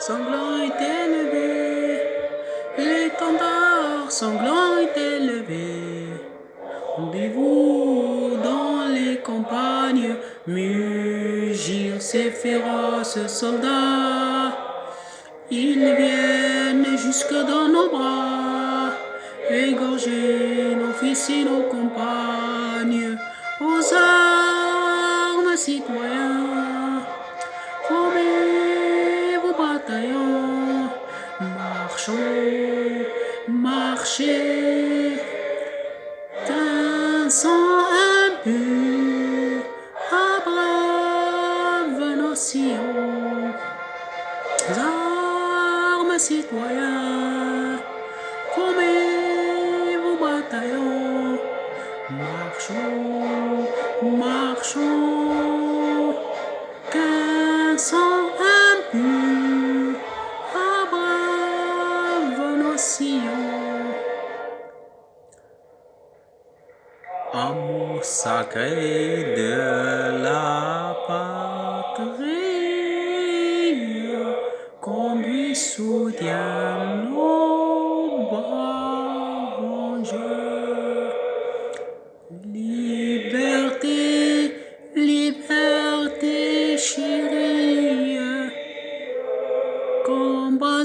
sanglant est élevé, l'étendard sanglant est élevé. Rendez-vous dans les campagnes, mugir ces féroces soldats. Ils viennent jusque dans nos bras, égorger nos fils et nos compagnes. Aux armes, citoyens, formez vos bataillons, marchons, marchez, qu'un sang impur abreuve nos sillons. Aux armes, citoyens, formez vos bataillons, marchons, marchons, qu'un sang impur abreuve nos sillons. Amour sacré de la patrie, conduit, soutient nos braves rangers. Liberté, liberté chérie, combats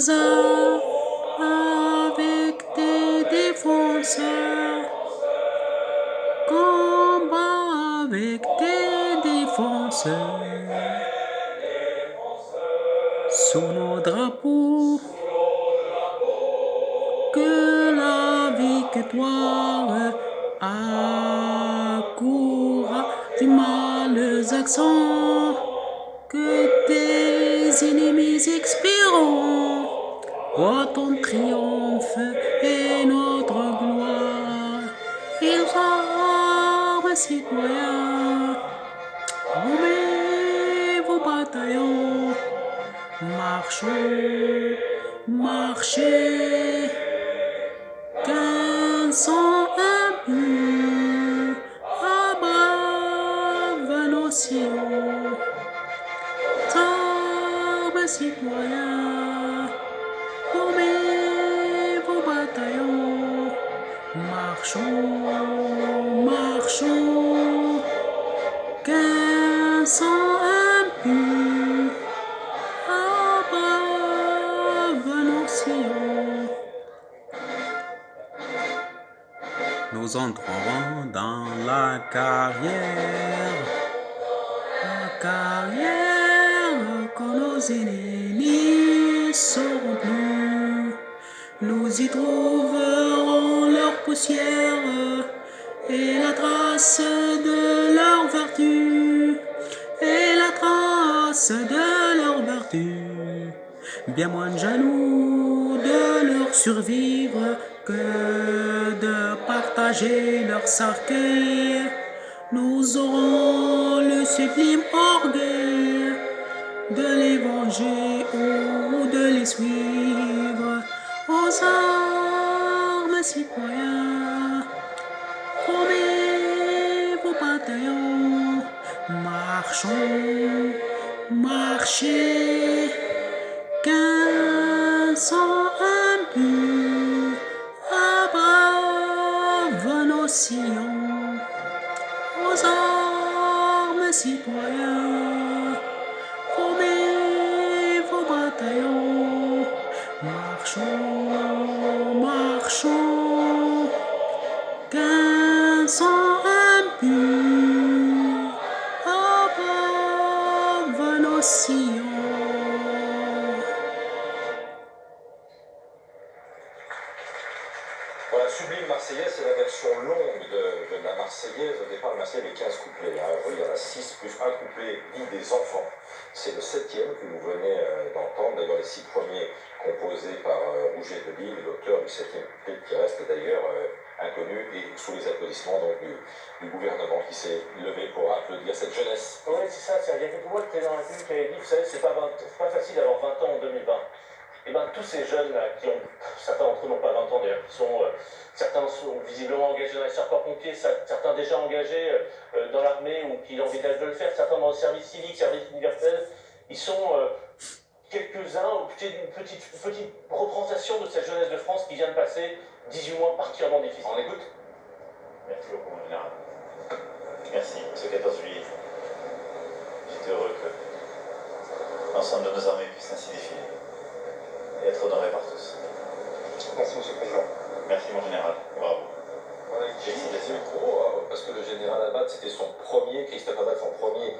avec tes défenseurs, combat avec tes défenseurs. Sous nos drapeaux, que la victoire accourt du mâles accents, que tes ennemis expireront. Vois ton triomphe et notre gloire. Ils armes, citoyens, formez vos bataillons, marchons, marchez, qu'un sang impur abreuve nos sillons. Armes, citoyens, formez vos bataillons, marchons, marchons, qu'un sang impur abreuve nos sillons. Nous entrerons dans la carrière quand nos ennemis seront plus. Nous y trouverons leur poussière et la trace de leur vertu, et la trace de leur vertu. Bien moins jaloux de leur survivre que de partager leur cercueil. Nous aurons le sublime orgueil de les venger ou de les suivre. Aux armes, citoyens, formez vos bataillons, marchons, marchez, qu'un sang impur abreuve nos sillons. Aux armes, citoyens, formez vos bataillons, marchons, marchons, qu'un sang impur abreuve nos sillons. Voilà, Sublime Marseillaise, c'est la version longue de la Marseillaise. Au départ, la Marseillaise avait 15 couplets. Il y en a 6 plus un couplet dit des enfants. C'est le 7e que vous venez d'entendre. D'ailleurs, les 6 premiers composés par Rouget de Lille, l'auteur du 7e couplet, qui reste d'ailleurs inconnu et sous les applaudissements donc, du gouvernement qui s'est levé pour applaudir cette jeunesse. Oui, c'est ça. Il y a quelques mois, le président de la République avait dit, vous savez, c'est pas facile d'avoir 20 ans en 2020. Et bien tous ces jeunes-là, qui ont, certains d'entre eux n'ont pas 20 ans d'ailleurs, certains sont visiblement engagés dans les sapeurs-pompiers, certains déjà engagés dans l'armée ou qui envisagent de le faire, certains dans le service civique, service universel, ils sont quelques quelques-uns, ou peut-être une petite représentation de cette jeunesse de France qui vient de passer 18 mois particulièrement difficiles. On écoute. Merci beaucoup, mon général. Merci. Ce 14 juillet, j'étais heureux que l'ensemble de nos armées puissent ainsi défiler et être honorées par tous. Merci, Monsieur le Président. Merci, mon général. Bravo. Voilà, c'est gros, parce que le général Abad, c'était Christophe Abad, son premier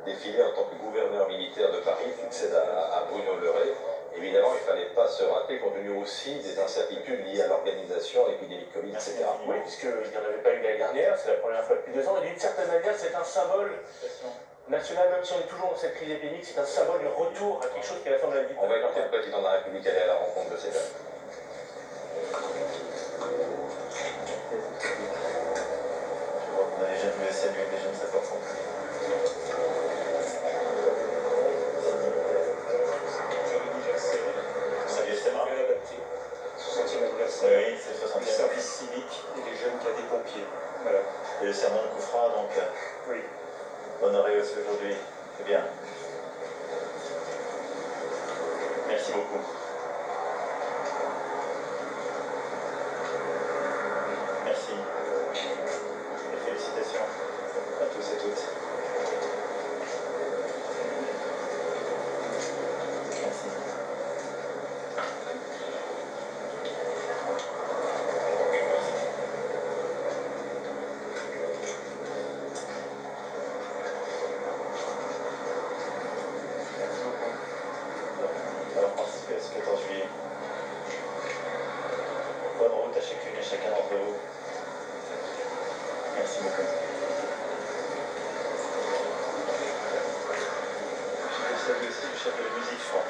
défilé en tant que gouverneur militaire de Paris, qui succède à Bruno Le Ray. Évidemment, il ne fallait pas se rater, compte tenu aussi des incertitudes liées à l'organisation, à l'épidémie de Covid, etc. Oui, puisqu'il n'y en avait pas eu l'année dernière, c'est la première fois depuis 2 ans, et d'une certaine manière, c'est un symbole national, même si on est toujours dans cette crise épidémique, c'est un symbole du retour à quelque chose qui est la fin de la vie. On va écouter le président de la République aller à la rencontre de ces jeunes. Je vois qu'on a déjà voulu saluer des jeunes sapeurs-pompiers. Salut Stéphane. 60e anniversaire. Oui, c'est le Le 60e. service civique et les jeunes cadets pompiers. Voilà. Et le serment de Koufra, donc, Oui. honoré aussi aujourd'hui. C'est bien. Merci beaucoup. Merci. Et félicitations à tous et toutes. Merci. Alors, participer à ce 14 juillet. Bonne route à chacune et chacun d'entre vous. Merci beaucoup. Je veux saluer aussi le chef de la musique, je crois.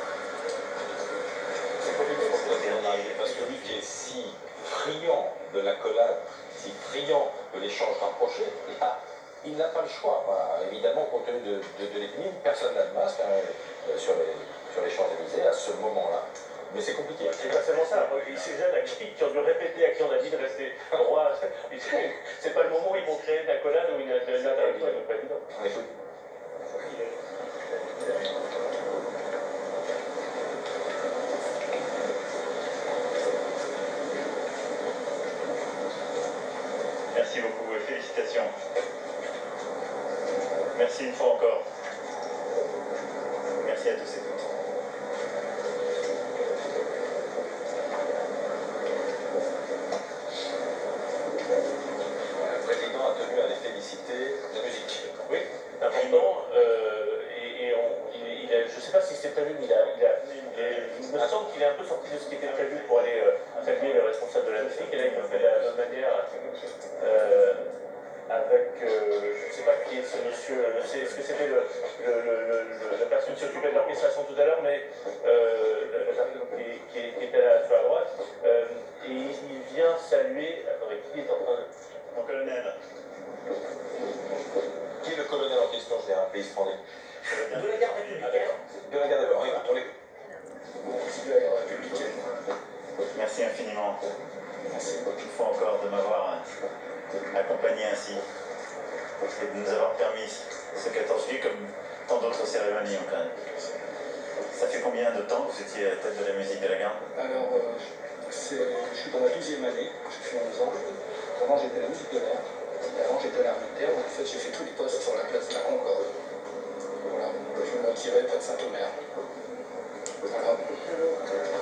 C'est compliqué pour le dernier, parce que lui qui est si friand de l'accolade, si friand de l'échange rapproché, là, il n'a pas le choix. Voilà. Évidemment, compte tenu de l'épidémie, personne n'a de masque sur les Champs-Élysées à ce moment-là. Mais c'est compliqué. C'est pas seulement ça, ces jeunes qui ont dû répéter, à qui on a dit de rester droit, c'est pas le moment où ils vont créer de la collade ou une interruption avec le président. On écoute. Merci beaucoup et félicitations. Merci une fois encore. Merci à tous et toutes. Le président a tenu à les féliciter. La musique. Oui, important. Je ne sais pas si c'était prévu, mais il me semble qu'il est un peu sorti de ce qui était prévu pour aller saluer le responsable de la musique. Et là, il le fait de la même manière avec, je ne sais pas qui est ce monsieur, est-ce que c'était la personne qui s'occupait de l'orchestration tout à l'heure, mais la personne qui était là sur la droite, et il vient saluer, attendez, qui est en train de... Mon colonel. Qui est le colonel en question, général Pays Français? De la garde républicaine. De la garde d'abord, on l'écoute. De la garde républicaine. Merci infiniment. Merci une fois encore de m'avoir accompagné ainsi et de nous avoir permis ce 14 juillet comme tant d'autres cérémonies en plein. Ça fait combien de temps que vous étiez à la tête de la musique de la garde? Alors, je suis dans ma 12e année, je suis 11 ans. Avant, j'étais à la musique de l'air. Et avant, j'étais à l'armée de terre. Donc, en fait, j'ai fait tous les postes sur la place de la Concorde. Voilà, je me tirais près de Saint-Omer. Voilà.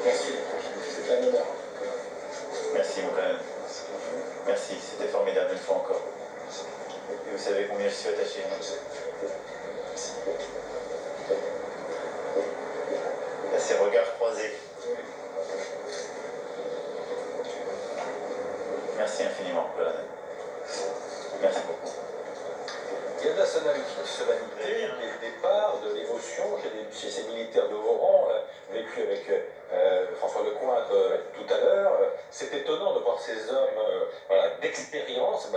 Merci, c'est un honneur. Merci mon colonel. Merci, c'était formidable une fois encore. Et vous savez combien je suis attaché. À ces regards croisés. Merci infiniment, colonel. Merci beaucoup. Il y a de la solennité, des départs, de l'émotion chez ces militaires de haut rang, vécu avec François Lecointre tout à l'heure. C'est étonnant de voir ces hommes d'expérience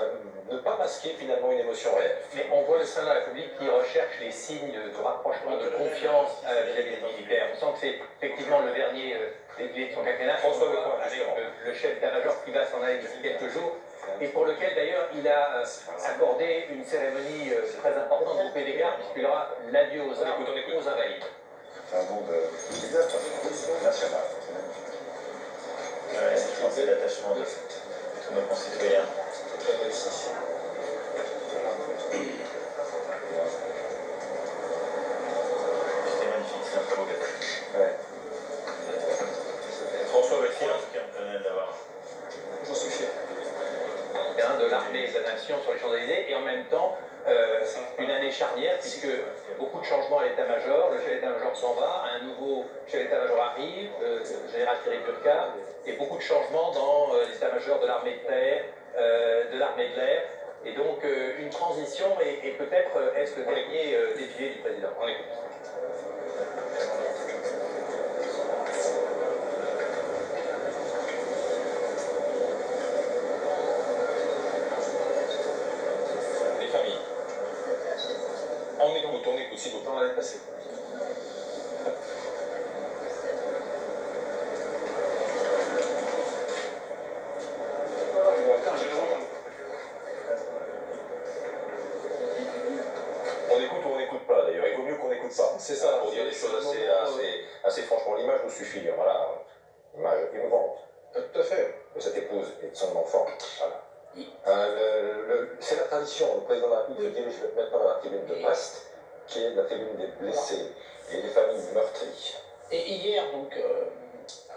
ne pas masquer finalement une émotion réelle. Mais on voit le sein de la République qui recherche les signes de rapprochement, de confiance vis-à-vis des militaires. On sent que c'est effectivement le dernier défilé de son quinquennat. François Lecointre, avec justement. le chef d'état-major qui va s'en aller d'ici quelques jours, et pour lequel d'ailleurs il a accordé une cérémonie très importante au PDK, puisqu'il y aura l'adieu aux armes, aux invalides. C'est un monde exact. c'est l'attachement de tous nos concitoyens. C'est très réussi. C'est magnifique, c'est un très beau gâteau. Ouais. François En Bertrand. tout cas, on tenait à l'avoir. J'en suis fier. De l'armée et de la nation sur les Champs-Élysées, et en même temps une année charnière, puisque beaucoup de changements à l'état-major, le chef d'état-major s'en va, un nouveau chef d'état-major arrive, le général Thierry Burkhardt, et beaucoup de changements dans les états-majors de l'armée de terre, de l'armée de l'air, et donc une transition, et peut-être est-ce le dernier défilé du président. On écoute. Les familles. On écoute, s'il vous plaît, on va les passer. On écoute ou on n'écoute pas d'ailleurs, il vaut mieux qu'on écoute ça. C'est ça, Pour dire des c'est choses le assez franchement. L'image nous suffit, voilà. L'image émouvante Tout à fait. de cette épouse et de son enfant. Voilà. C'est la tradition. Le président de la République se dirige maintenant à la tribune de Brest, qui est la tribune des blessés et des familles meurtries. Et hier, donc,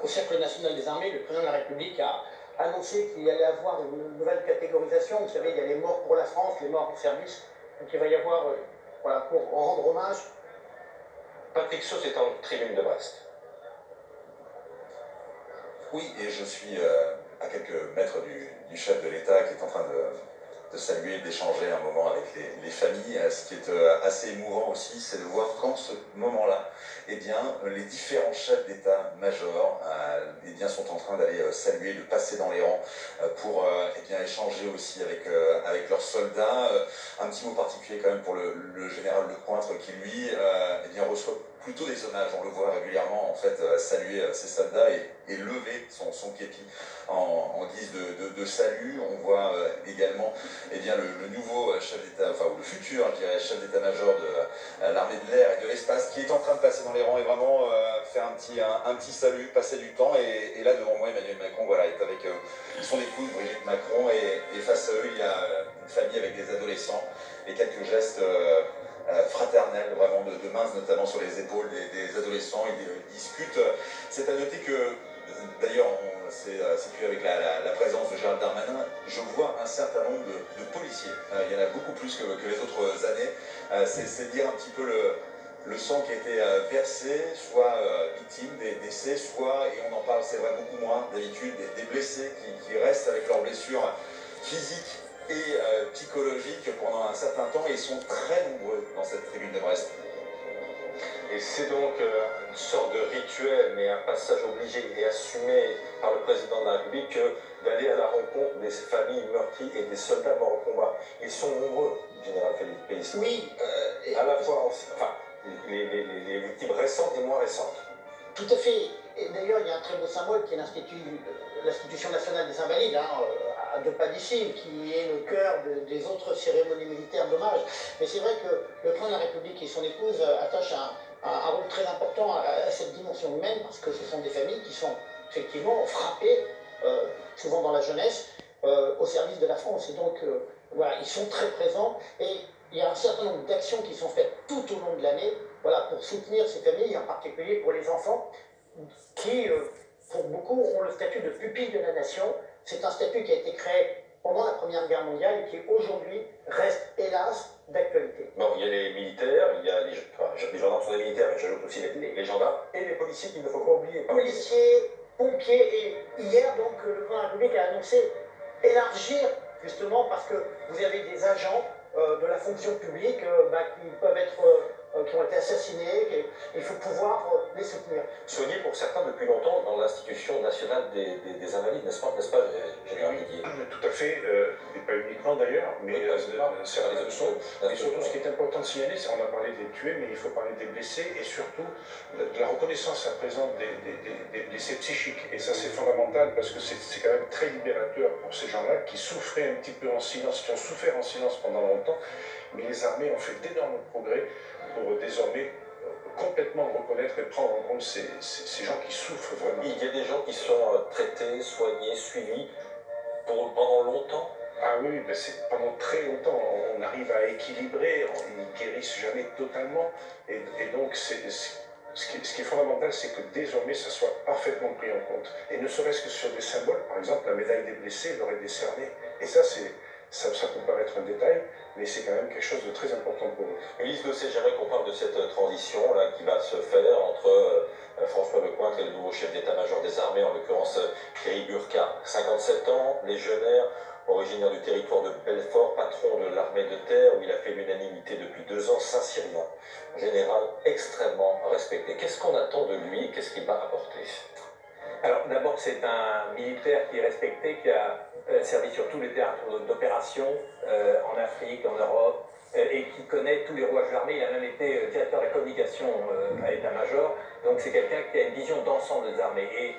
au Cercle national des armées, le président de la République a annoncé qu'il y allait avoir une nouvelle catégorisation. Vous savez, il y a les morts pour la France, les morts du service. Donc il va y avoir, voilà, pour rendre hommage. Patrick Sauce est en tribune de Brest. Oui, et je suis à quelques mètres du chef de l'État qui est en train de saluer, d'échanger un moment avec les familles. Ce qui est assez émouvant aussi, c'est de voir qu'en ce moment-là, eh bien, les différents chefs d'État-major eh bien, sont en train d'aller saluer, de passer dans les rangs pour eh bien, échanger aussi avec leurs soldats. Un petit mot particulier quand même pour le général Lecointre qui, lui, eh bien, reçoit plutôt des hommages. On le voit régulièrement en fait saluer ses soldats et lever son képi en guise de salut. On voit également eh bien, le nouveau chef d'État, enfin ou le futur, je dirais, chef d'état-major de l'armée de l'air et de l'espace qui est en train de passer dans les rangs et vraiment faire un petit salut, passer du temps. Et là devant moi, Emmanuel Macron, voilà, est avec son épouse Brigitte Macron et face à eux, il y a une famille avec des adolescents et quelques gestes fraternels, vraiment de mains notamment sur les épaules des adolescents. Ils discutent. C'est à noter que, d'ailleurs, c'est situé avec la présence de Gérald Darmanin, je vois un certain nombre de policiers. Il y en a beaucoup plus que les autres années. C'est dire un petit peu le sang qui a été versé, soit victime des décès, soit, et on en parle, c'est vrai, beaucoup moins d'habitude, des blessés qui restent avec leurs blessures physiques et psychologiques pendant un certain temps, et ils sont très nombreux dans cette tribune de Brest. Et c'est donc une sorte de rituel, mais un passage obligé et assumé par le président de la République d'aller à la rencontre des familles meurtries et des soldats morts au combat. Ils sont nombreux, général Félix Pélisson. Oui, à la fois, les victimes récentes et moins récentes. tout à fait. Et d'ailleurs, il y a un très beau symbole qui est l'Institution nationale des Invalides, à deux pas d'ici, qui est le cœur des autres cérémonies militaires d'hommage. Mais c'est vrai que le président de la République et son épouse attachent un rôle très important à cette dimension humaine, parce que ce sont des familles qui sont effectivement frappées, souvent dans la jeunesse, au service de la France. Et donc, voilà, ils sont très présents. Et il y a un certain nombre d'actions qui sont faites tout au long de l'année, voilà, pour soutenir ces familles, en particulier pour les enfants, qui, pour beaucoup, ont le statut de pupille de la nation. C'est un statut qui a été créé pendant la Première Guerre mondiale et qui aujourd'hui reste, hélas, d'actualité. Bon, il y a les militaires, il y a les gendarmes sont des militaires, mais j'ajoute aussi les gendarmes et les policiers qu'il ne faut pas oublier. Policiers, pompiers, et hier, donc, le président de la République a annoncé élargir, justement, parce que vous avez des agents de la fonction publique qui peuvent être, qui ont été assassinés, et il faut pouvoir les soutenir. Soigné pour certains depuis longtemps dans l'Institution nationale des Invalides, n'est-ce pas, Général Didier? Tout à fait, et pas uniquement d'ailleurs, mais c'est les options. Et surtout, ce qui est important de signaler, c'est qu'on a parlé des tués, mais il faut parler des blessés et surtout de la reconnaissance à présent des blessés psychiques. Et ça, c'est fondamental parce que c'est quand même très libérateur pour ces gens-là qui souffraient un petit peu en silence, qui ont souffert en silence pendant longtemps, mais les armées ont fait d'énormes progrès pour désormais complètement reconnaître et prendre en compte ces gens qui souffrent vraiment. Il y a des gens qui sont traités, soignés, suivis pendant longtemps. Ah oui, ben pendant très longtemps, on arrive à équilibrer, ils ne guérissent jamais totalement. Et donc, ce qui est fondamental, c'est que désormais, ça soit parfaitement pris en compte. Et ne serait-ce que sur des symboles, par exemple, la médaille des blessés leur est décernée. Et ça peut paraître un détail, mais c'est quand même quelque chose de très important pour eux. Ulysse Gosset, j'aimerais qu'on parle de cette transition là, qui va se faire entre François Lecointre et le nouveau chef d'état-major des armées, en l'occurrence Thierry Burkhardt. 57 ans, légionnaire, originaire du territoire de Belfort, patron de l'armée de terre, où il a fait l'unanimité depuis 2 ans, Saint-Cyrien. Général extrêmement respecté. Qu'est-ce qu'on attend de lui et qu'est-ce qu'il va apporter? Alors d'abord, c'est un militaire qui est respecté, qui a servi sur tous les théâtres d'opération, en Afrique, en Europe, et qui connaît tous les rouages de l'armée. Il a même été directeur de la communication à l'état-major. Donc c'est quelqu'un qui a une vision d'ensemble des armées. Et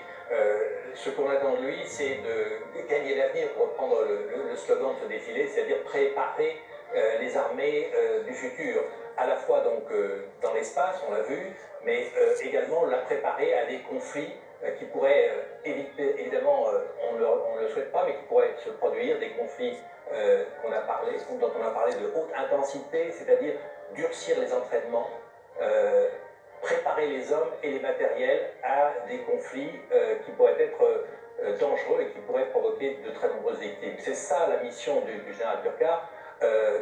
ce qu'on attend de lui, c'est de gagner l'avenir, pour reprendre le slogan de ce défilé, c'est-à-dire préparer les armées du futur, à la fois donc dans l'espace, on l'a vu, mais également la préparer à des conflits qui pourraient éviter, évidemment, on ne le souhaite pas, mais qui pourraient se produire, des conflits dont on a parlé de haute intensité, c'est-à-dire durcir les entraînements, préparer les hommes et les matériels à des conflits qui pourraient être dangereux et qui pourraient provoquer de très nombreuses victimes. C'est ça la mission du général Burkhardt,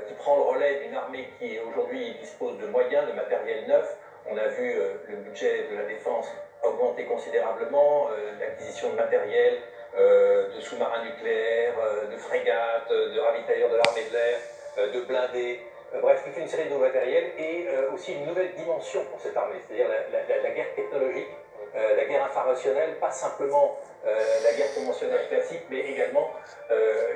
qui prend le relais d'une armée qui aujourd'hui dispose de moyens, de matériel neuf. On a vu le budget de la défense augmenter considérablement, l'acquisition de matériel, de sous-marins nucléaires, de frégates, de ravitailleurs de l'armée de l'air, de blindés, bref, toute une série de nouveaux matériels et aussi une nouvelle dimension pour cette armée, c'est-à-dire la guerre technologique, la guerre informationnelle, pas simplement la guerre conventionnelle classique, mais également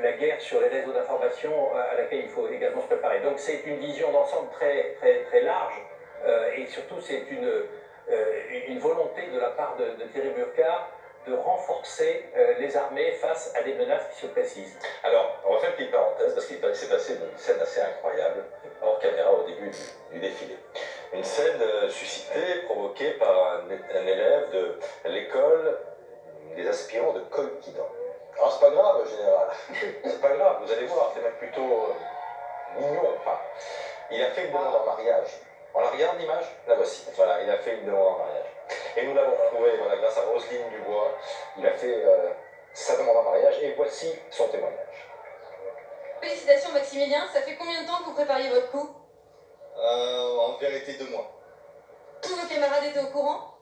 la guerre sur les réseaux d'information à laquelle il faut également se préparer. Donc c'est une vision d'ensemble très, très, très large et surtout c'est une volonté de la part de Thierry Burkhardt de renforcer les armées face à des menaces qui se précisent. Alors, on va faire une petite parenthèse parce qu'il s'est passé une scène assez incroyable hors caméra au début du défilé. Une scène suscitée, provoquée par un élève de l'école des aspirants de Colquidan. Alors, c'est pas grave, général. C'est pas grave, vous allez voir, c'est même plutôt mignon. Enfin, il a fait une demande en mariage. On la regarde l'image? La voici. Voilà, il a fait une demande en mariage. Et nous l'avons retrouvé, voilà, grâce à Roselyne Dubois. Il a fait sa demande en mariage et voici son témoignage. Félicitations Maximilien, ça fait combien de temps que vous prépariez votre coup? En vérité 2 mois. Tous vos camarades étaient au courant?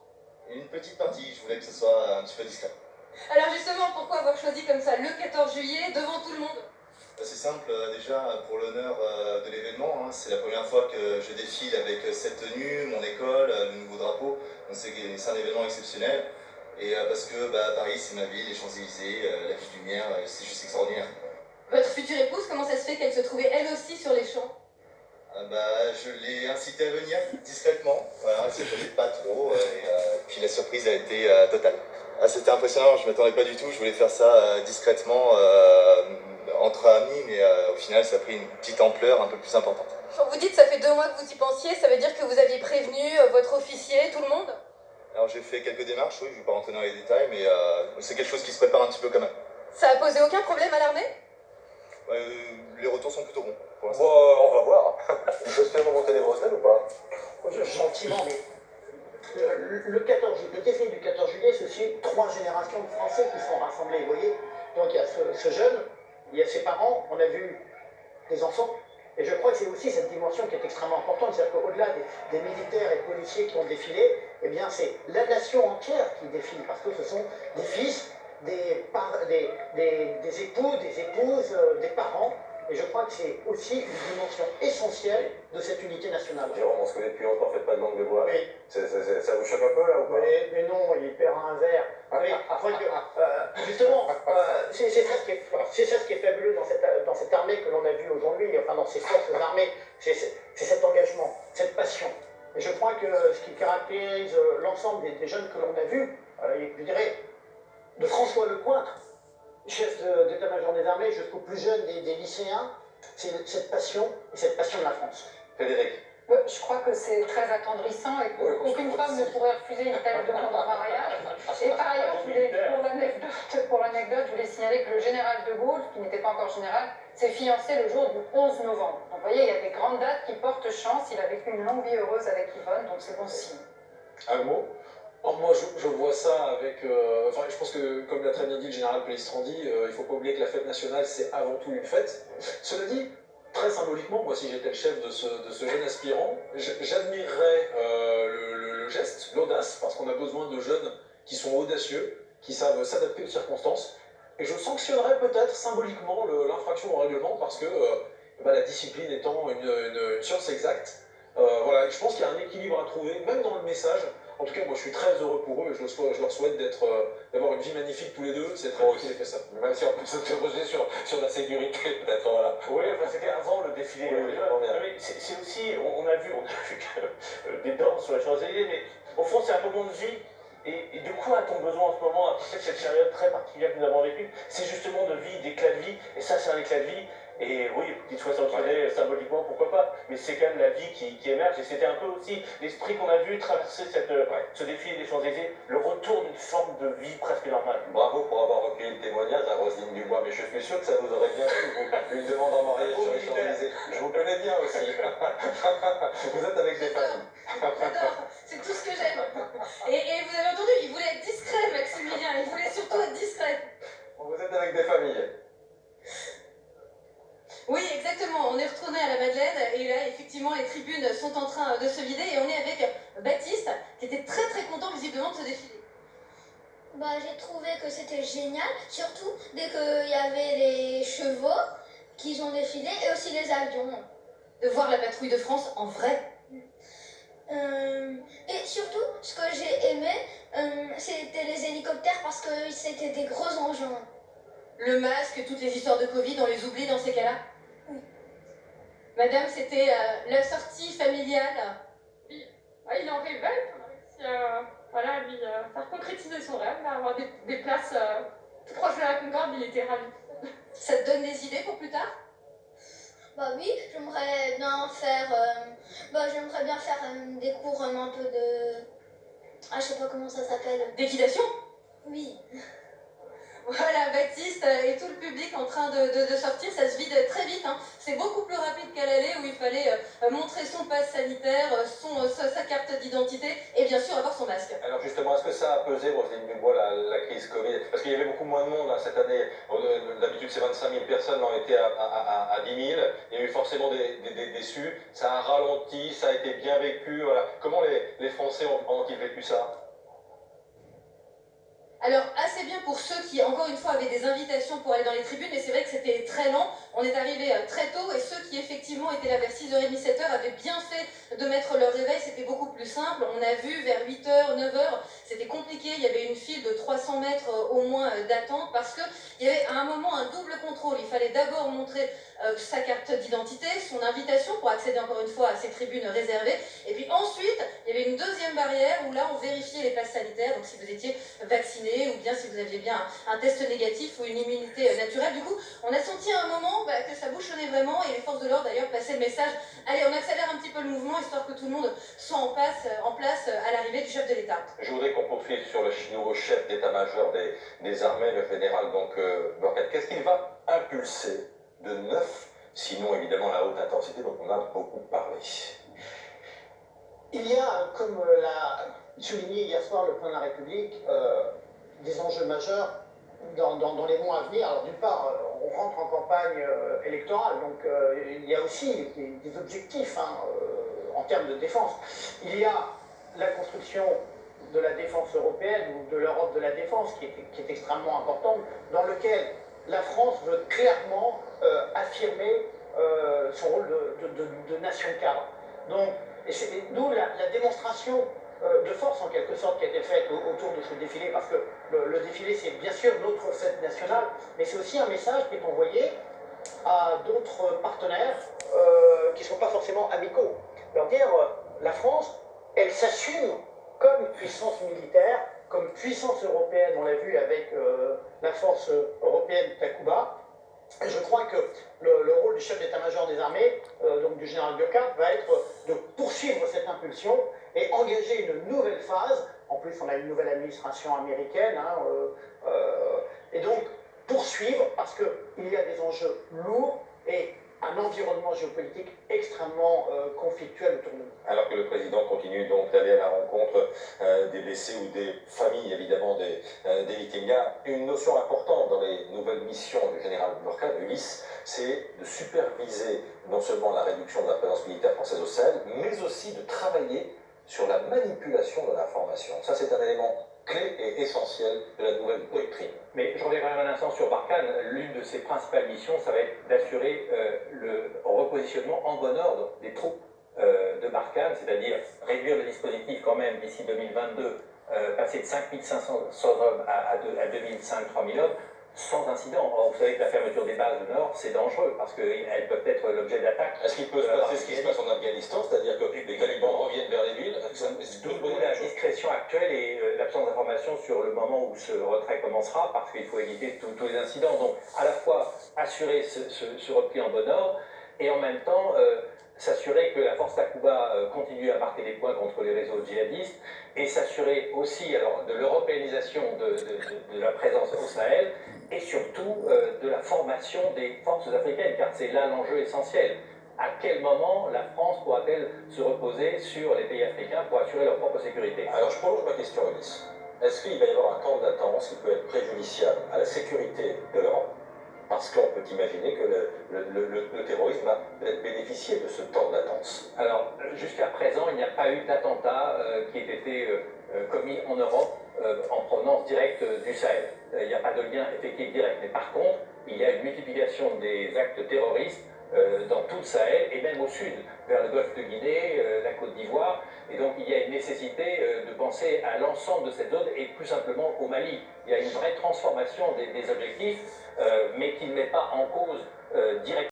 Une petite partie, je voulais que ce soit un petit peu discret. Alors justement, pourquoi avoir choisi comme ça le 14 juillet devant tout le monde? C'est simple, déjà pour l'honneur de l'événement, hein, c'est la première fois que je défile avec cette tenue, mon école, le nouveau drapeau, donc c'est un événement exceptionnel. Et parce que Paris c'est ma ville, les Champs-Élysées, la ville Lumière, c'est juste extraordinaire. Votre future épouse, comment ça se fait qu'elle se trouvait elle aussi sur les champs? Je l'ai incitée à venir discrètement, voilà, elle ne se connaît pas trop, et puis la surprise a été totale. Ah, c'était impressionnant, je ne m'attendais pas du tout, je voulais faire ça discrètement, entre amis, mais au final ça a pris une petite ampleur un peu plus importante. Quand vous dites ça fait 2 mois que vous y pensiez, ça veut dire que vous aviez prévenu votre officier, tout le monde? Alors j'ai fait quelques démarches, oui, je ne vais pas rentrer dans les détails, mais c'est quelque chose qui se prépare un petit peu quand même. Ça a posé aucun problème à l'armée? Les retours sont plutôt bons pour l'instant. Bon, on va voir. Il peut se faire remonter les bretelles ou pas? Gentiment, mais le défilé du 14 juillet, c'est aussi 3 générations de Français qui sont rassemblés, vous voyez. Donc il y a ce jeune, il y a ses parents, on a vu des enfants, et je crois que c'est aussi cette dimension qui est extrêmement importante, c'est-à-dire qu'au-delà des militaires et policiers qui ont défilé, eh bien c'est la nation entière qui défile, parce que ce sont des fils, des époux, des épouses, des parents, et je crois que c'est aussi une dimension essentielle de cette unité nationale. Jérôme, on se connaît depuis longtemps, faites pas de langue de bois. Oui. Ça vous choque un peu là ou pas? Mais non, il perd un verre. Oui, justement, c'est ça ce qui est fabuleux dans cette armée que l'on a vue aujourd'hui, enfin dans ces forces armées, c'est cet engagement, cette passion. Et je crois que ce qui caractérise l'ensemble des jeunes que l'on a vus, je dirais, de François Lecointre, chef d'état-major des armées, jusqu'aux plus jeunes des lycéens, c'est cette passion, et cette passion de la France. Frédéric, Je crois que c'est très attendrissant et qu'aucune femme ne pourrait refuser une telle demande en mariage. Et par ailleurs, pour l'anecdote, je voulais signaler que le général de Gaulle, qui n'était pas encore général, s'est fiancé le jour du 11 novembre. Donc vous voyez, il y a des grandes dates qui portent chance. Il a vécu une longue vie heureuse avec Yvonne, donc c'est bon signe. Un mot? Moi, je vois ça avec... je pense que, comme l'a très bien dit le général Pellistrandi, il ne faut pas oublier que la fête nationale, c'est avant tout une fête. Cela dit, très symboliquement, moi, si j'étais le chef de ce jeune aspirant, j'admirerais le geste, l'audace, parce qu'on a besoin de jeunes qui sont audacieux, qui savent s'adapter aux circonstances. Et je sanctionnerais peut-être symboliquement l'infraction au règlement, parce que la discipline étant une science exacte, voilà, je pense qu'il y a un équilibre à trouver, même dans le message. En tout cas, moi, je suis très heureux pour eux et je leur souhaite d'avoir une vie magnifique tous les deux. C'est très bien qu'ils aient fait ça. Même si on peut s'interroger sur la sécurité, peut-être, voilà. Oui, enfin, c'était avant le défilé. C'est aussi, on a vu que des danses sur les Champs-Élysées, mais au fond, c'est un moment de vie. Et de quoi a-t-on besoin en ce moment, après cette période très particulière que nous avons vécue? C'est justement de vie, d'éclat de vie. Et ça, c'est un éclat de vie. Et oui, qu'il soit sanctionné symboliquement, pourquoi pas. Mais c'est quand même la vie qui émerge. Et c'était un peu aussi l'esprit qu'on a vu traverser ce défilé des Champs-Élysées, le retour d'une forme de vie presque normale. Bravo pour avoir recueilli le témoignage à Roselyne Dubois, mais je suis sûr que ça vous aurait bien plu, vous, une demande en mariage sur les Champs-Élysées. Je vous connais bien aussi. Vous êtes avec des familles. J'adore, c'est tout ce que j'aime. Et vous avez entendu, il voulait être discret, Maximilien, il voulait surtout être discret. Vous êtes avec des familles. Oui, exactement. On est retourné à la Madeleine et là, effectivement, les tribunes sont en train de se vider et on est avec Baptiste, qui était très très content visiblement de ce défilé. J'ai trouvé que c'était génial, surtout dès qu'il y avait les chevaux qui ont défilé et aussi les avions. De voir la patrouille de France en vrai. Et surtout, ce que j'ai aimé, c'était les hélicoptères parce que c'était des gros engins. Le masque, toutes les histoires de Covid, on les oublie dans ces cas-là? Oui. Madame, c'était la sortie familiale. Oui, il en rêvait, on a réussi à lui faire concrétiser son rêve, avoir des places tout proches de la Concorde, il était ravi. Ça te donne des idées pour plus tard? Oui, j'aimerais bien faire, des cours un peu de... je sais pas comment ça s'appelle. D'équitation? Oui. Voilà, Baptiste et tout le public en train de sortir, ça se vide très vite. Hein. C'est beaucoup plus rapide qu'à l'aller où il fallait montrer son passe sanitaire, sa carte d'identité et bien sûr avoir son masque. Alors justement, est-ce que ça a pesé, Roselyne Dubois, la crise Covid? Parce qu'il y avait beaucoup moins de monde hein, cette année. D'habitude, c'est 25 000 personnes, on était à 10 000. Il y a eu forcément des déçus. Ça a ralenti, ça a été bien vécu. Voilà. Comment les Français ont-ils vécu ça? Alors, assez bien pour ceux qui, encore une fois, avaient des invitations pour aller dans les tribunes, mais c'est vrai que c'était très lent. On est arrivé très tôt, et ceux qui, effectivement, étaient là vers 6h30, 7h, avaient bien fait de mettre leur réveil, c'était beaucoup plus simple. On a vu vers 8h, 9h, c'était compliqué, il y avait une file de 300 mètres au moins d'attente, parce qu'il y avait à un moment un double contrôle. Il fallait d'abord montrer sa carte d'identité, son invitation pour accéder encore une fois à ces tribunes réservées, et puis ensuite, il y avait une deuxième barrière, où là, on vérifiait les passes sanitaires, donc si vous étiez vacciné, ou bien si vous aviez bien un test négatif ou une immunité naturelle. Du coup, on a senti à un moment que ça bouchonnait vraiment et les forces de l'ordre d'ailleurs passaient le message. Allez, on accélère un petit peu le mouvement histoire que tout le monde soit en place à l'arrivée du chef de l'État. Je voudrais qu'on poursuive sur le nouveau chef d'état-major des armées, le général Burkhardt. Qu'est-ce qu'il va impulser de neuf, sinon évidemment la haute intensité dont on a beaucoup parlé? Il y a, comme l'a souligné hier soir le président de la République, des enjeux majeurs dans les mois à venir. Alors d'une part, on rentre en campagne électorale, donc il y a aussi des objectifs en termes de défense. Il y a la construction de la défense européenne ou de l'Europe de la défense qui est extrêmement importante, dans lequel la France veut clairement affirmer son rôle de nation cadre. Donc, d'où la démonstration de force en quelque sorte qui a été faite autour de ce défilé, parce que le défilé c'est bien sûr notre fête nationale, mais c'est aussi un message qui est envoyé à d'autres partenaires qui ne sont pas forcément amicaux. Leur dire, la France, elle s'assume comme puissance militaire, comme puissance européenne, on l'a vu avec la force européenne Takuba, Et je crois que le rôle du chef d'état-major des armées, donc du général Burkhardt, va être de poursuivre cette impulsion et engager une nouvelle phase. En plus, on a une nouvelle administration américaine, et donc poursuivre parce qu'il y a des enjeux lourds et un environnement géopolitique extrêmement conflictuel autour de nous. Alors que le président continue donc d'aller à la rencontre des blessés ou des familles évidemment des victimes. Il y a une notion importante dans les nouvelles missions du général Burkhardt, Ulysse, c'est de superviser non seulement la réduction de la présence militaire française au Sahel, mais aussi de travailler sur la manipulation de l'information. Ça, c'est un élément clé et essentiel de la nouvelle doctrine. Mais je reviens quand même un instant sur Barkhane. L'une de ses principales missions, ça va être d'assurer le repositionnement en bon ordre des troupes de Barkhane, c'est-à-dire réduire le dispositif quand même d'ici 2022, passer de 5500 hommes à 2005-3000 hommes, sans incident. Or, vous savez que la fermeture des bases du Nord, c'est dangereux, parce qu'elles peuvent être l'objet d'attaques. Est-ce qu'il peut se passer ce qui se passe en Afghanistan, c'est-à-dire que les talibans reviennent vers les villes? D'où la discrétion actuelle et l'absence d'information sur le moment où ce retrait commencera, parce qu'il faut éviter tous les incidents. Donc, à la fois assurer ce repli en bon ordre, et en même temps s'assurer que la force Takuba continue à marquer des points contre les réseaux djihadistes, et s'assurer aussi de l'européanisation de la présence au Sahel, et surtout de la formation des forces africaines, car c'est là l'enjeu essentiel. À quel moment la France pourra-t-elle se reposer sur les pays africains pour assurer leur propre sécurité? Alors je prolonge ma question, Ulysse. Est-ce qu'il va y avoir un temps de latence qui peut être préjudiciable à la sécurité de l'Europe? Parce qu'on peut imaginer que le terrorisme va peut-être bénéficier de ce temps de latence. Alors, jusqu'à présent, il n'y a pas eu d'attentat qui ait été commis en Europe en provenance directe du Sahel. Il n'y a pas de lien effectif direct. Mais par contre, il y a une multiplication des actes terroristes dans tout le Sahel et même au sud, vers le golfe de Guinée, la Côte d'Ivoire. Et donc il y a une nécessité de penser à l'ensemble de cette zone et plus simplement au Mali. Il y a une vraie transformation des objectifs, mais qui ne met pas en cause directement